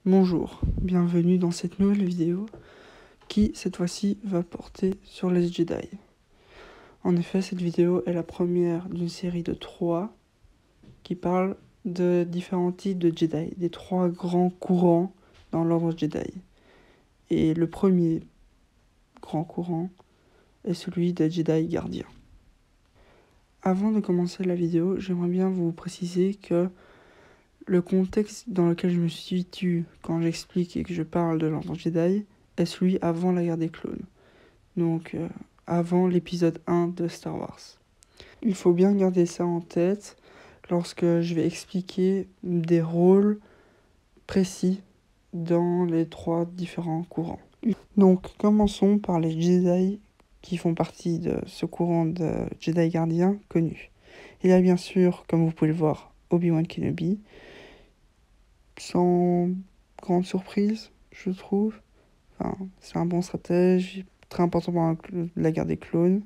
Bonjour, bienvenue dans cette nouvelle vidéo qui, cette fois-ci, va porter sur les Jedi. En effet, cette vidéo est la première d'une série de 3 qui parle de différents types de Jedi, des 3 grands courants dans l'ordre Jedi. Et le premier grand courant est celui des Jedi gardiens. Avant de commencer la vidéo, j'aimerais bien vous préciser que le contexte dans lequel je me situe quand j'explique et que je parle de l'ordre Jedi est celui avant la guerre des clones. Donc avant l'épisode 1 de Star Wars. Il faut bien garder ça en tête lorsque je vais expliquer des rôles précis dans les 3 différents courants. Donc commençons par les Jedi qui font partie de ce courant de Jedi gardiens connu. Il y a bien sûr, comme vous pouvez le voir, Obi-Wan Kenobi, sans grande surprise, je trouve. Enfin, c'est un bon stratège, très important pour la guerre des clones.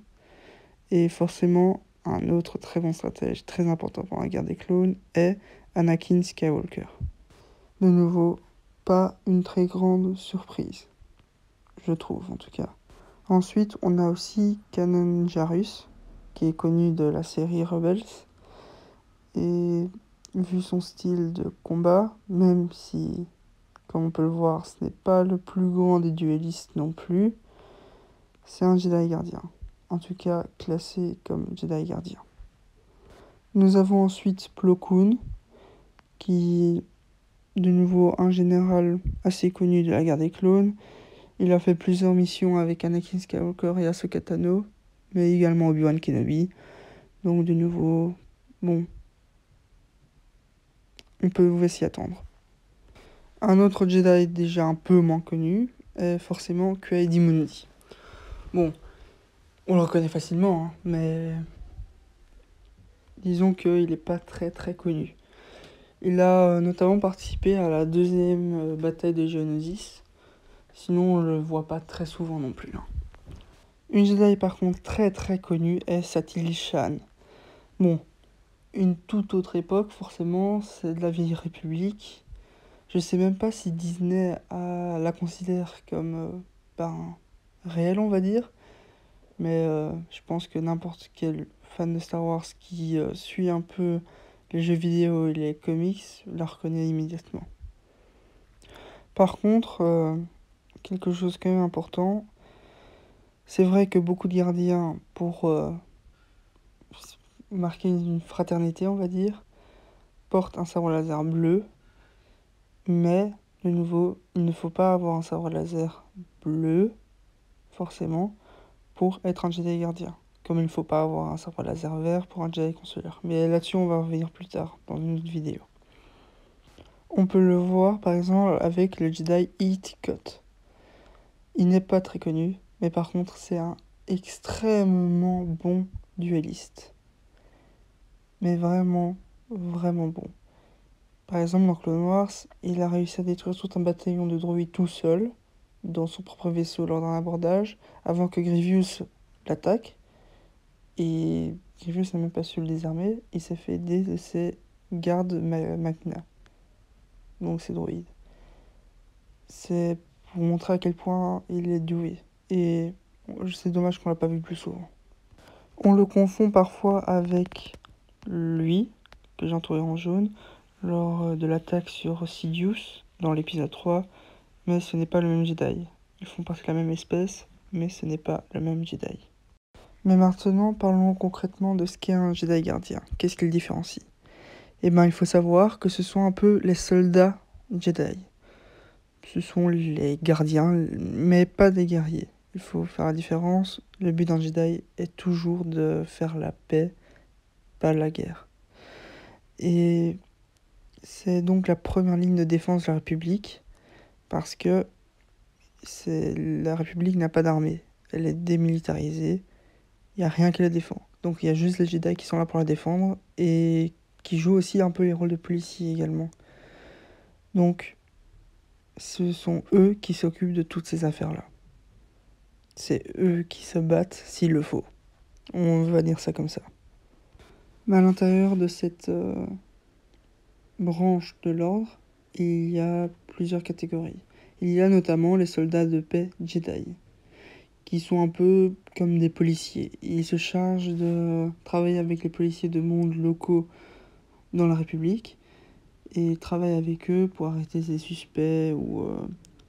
Et forcément, un autre très bon stratège, très important pour la guerre des clones, est Anakin Skywalker. De nouveau, pas une très grande surprise, je trouve en tout cas. Ensuite, on a aussi Kanan Jarrus, qui est connu de la série Rebels. Et vu son style de combat, même si, comme on peut le voir, ce n'est pas le plus grand des duellistes non plus, c'est un Jedi gardien. En tout cas, classé comme Jedi gardien. Nous avons ensuite Plo Koon, qui est de nouveau un général assez connu de la guerre des clones. Il a fait plusieurs missions avec Anakin Skywalker et Ahsoka Tano, mais également Obi-Wan Kenobi. Donc de nouveau, bon, on peut s'y attendre. Un autre Jedi déjà un peu moins connu est forcément Qui-Adi Mundi. Bon, on le reconnaît facilement, hein, mais disons qu'il n'est pas très connu. Il a notamment participé à la deuxième bataille de Geonosis, sinon on le voit pas très souvent non plus. Une Jedi par contre très connue est Satele Shan. Bon, une toute autre époque forcément, c'est de la vieille République. Je sais même pas si Disney la considère comme réelle, on va dire. Mais je pense que n'importe quel fan de Star Wars qui suit un peu les jeux vidéo et les comics la reconnaît immédiatement. Par contre, quelque chose quand même important, c'est vrai que beaucoup de gardiens, pour marquer une fraternité, on va dire, portent un sabre laser bleu, mais de nouveau, il ne faut pas avoir un sabre laser bleu, forcément, pour être un Jedi gardien. Comme il ne faut pas avoir un sabre laser vert pour un Jedi consoleur. Mais là-dessus, on va revenir plus tard, dans une autre vidéo. On peut le voir, par exemple, avec le Jedi Eat-Cut. Il n'est pas très connu, mais par contre, c'est un extrêmement bon duelliste. Mais vraiment bon. Par exemple, dans Clone Wars, il a réussi à détruire tout un bataillon de droïdes tout seul, dans son propre vaisseau lors d'un abordage, avant que Grievous l'attaque. Et Grievous n'a même pas su le désarmer, il s'est fait aider de ses gardes Magna, donc ses droïdes. C'est pour montrer à quel point il est doué. Et c'est dommage qu'on l'a pas vu plus souvent. On le confond parfois avec lui, que j'ai entouré en jaune, lors de l'attaque sur Sidious, dans l'épisode 3, mais ce n'est pas le même Jedi. Ils font partie de la même espèce, mais ce n'est pas le même Jedi. Mais maintenant, parlons concrètement de ce qu'est un Jedi gardien. Qu'est-ce qu'il différencie? Eh bien, il faut savoir que ce sont un peu les soldats Jedi. Ce sont les gardiens, mais pas des guerriers. Il faut faire la différence. Le but d'un Jedi est toujours de faire la paix, pas la guerre. Et c'est donc la première ligne de défense de la République, parce que la République n'a pas d'armée. Elle est démilitarisée. Il n'y a rien qui la défend. Donc il y a juste les Jedi qui sont là pour la défendre et qui jouent aussi un peu les rôles de policiers également. Donc ce sont eux qui s'occupent de toutes ces affaires-là. C'est eux qui se battent s'il le faut. On va dire ça comme ça. Mais à l'intérieur de cette branche de l'ordre, il y a plusieurs catégories. Il y a notamment les soldats de paix Jedi, qui sont un peu comme des policiers. Ils se chargent de travailler avec les policiers de monde locaux dans la République et travaillent avec eux pour arrêter des suspects ou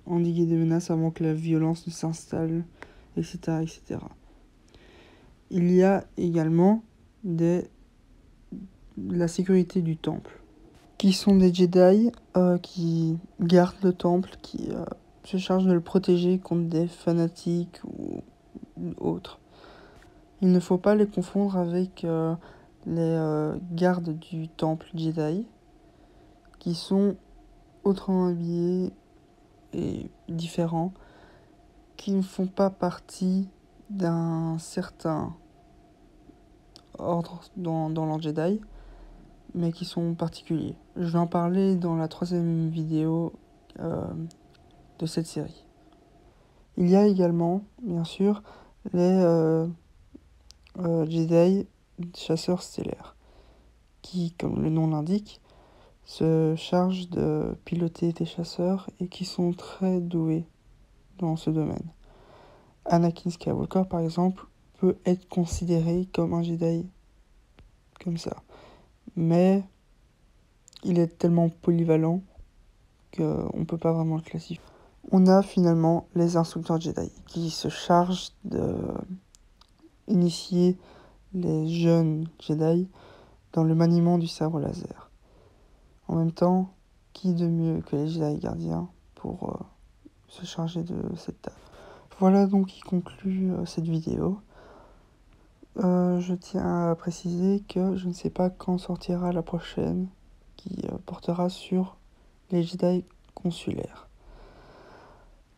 endiguer des menaces avant que la violence ne s'installe, etc., etc. Il y a également la sécurité du temple, qui sont des Jedi qui gardent le temple, qui se chargent de le protéger contre des fanatiques ou autres. Il ne faut pas les confondre avec les gardes du temple Jedi, qui sont autrement habillés et différents, qui ne font pas partie d'un certain ordre dans l'ordre Jedi, mais qui sont particuliers. Je vais en parler dans la 3e vidéo de cette série. Il y a également, bien sûr, les Jedi chasseurs stellaires, qui, comme le nom l'indique, se chargent de piloter des chasseurs et qui sont très doués dans ce domaine. Anakin Skywalker, par exemple, peut être considéré comme un Jedi comme ça. Mais il est tellement polyvalent qu'on ne peut pas vraiment le classifier. On a finalement les instructeurs Jedi qui se chargent d'initier les jeunes Jedi dans le maniement du sabre laser. En même temps, qui de mieux que les Jedi gardiens pour se charger de cette tâche. Voilà donc qui conclut cette vidéo. Je tiens à préciser que je ne sais pas quand sortira la prochaine, qui portera sur les Jedi consulaires.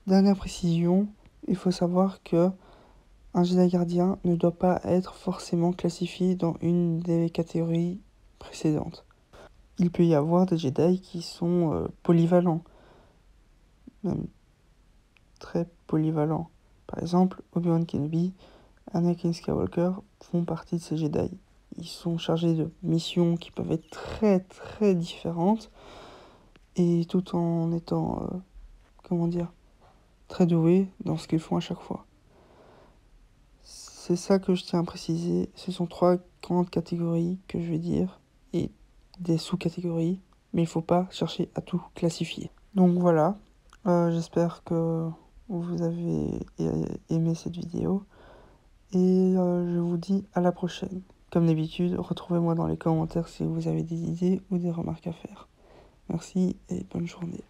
Dernière précision, il faut savoir que un Jedi gardien ne doit pas être forcément classifié dans une des catégories précédentes. Il peut y avoir des Jedi qui sont polyvalents, même très polyvalents. Par exemple, Obi-Wan Kenobi, Anakin Skywalker font partie de ces Jedi. Ils sont chargés de missions qui peuvent être très très différentes et tout en étant, très doués dans ce qu'ils font à chaque fois. C'est ça que je tiens à préciser. Ce sont 3 grandes catégories que je vais dire et des sous-catégories, mais il ne faut pas chercher à tout classifier. Donc voilà, j'espère que vous avez aimé cette vidéo. Et je vous dis à la prochaine. Comme d'habitude, retrouvez-moi dans les commentaires si vous avez des idées ou des remarques à faire. Merci et bonne journée.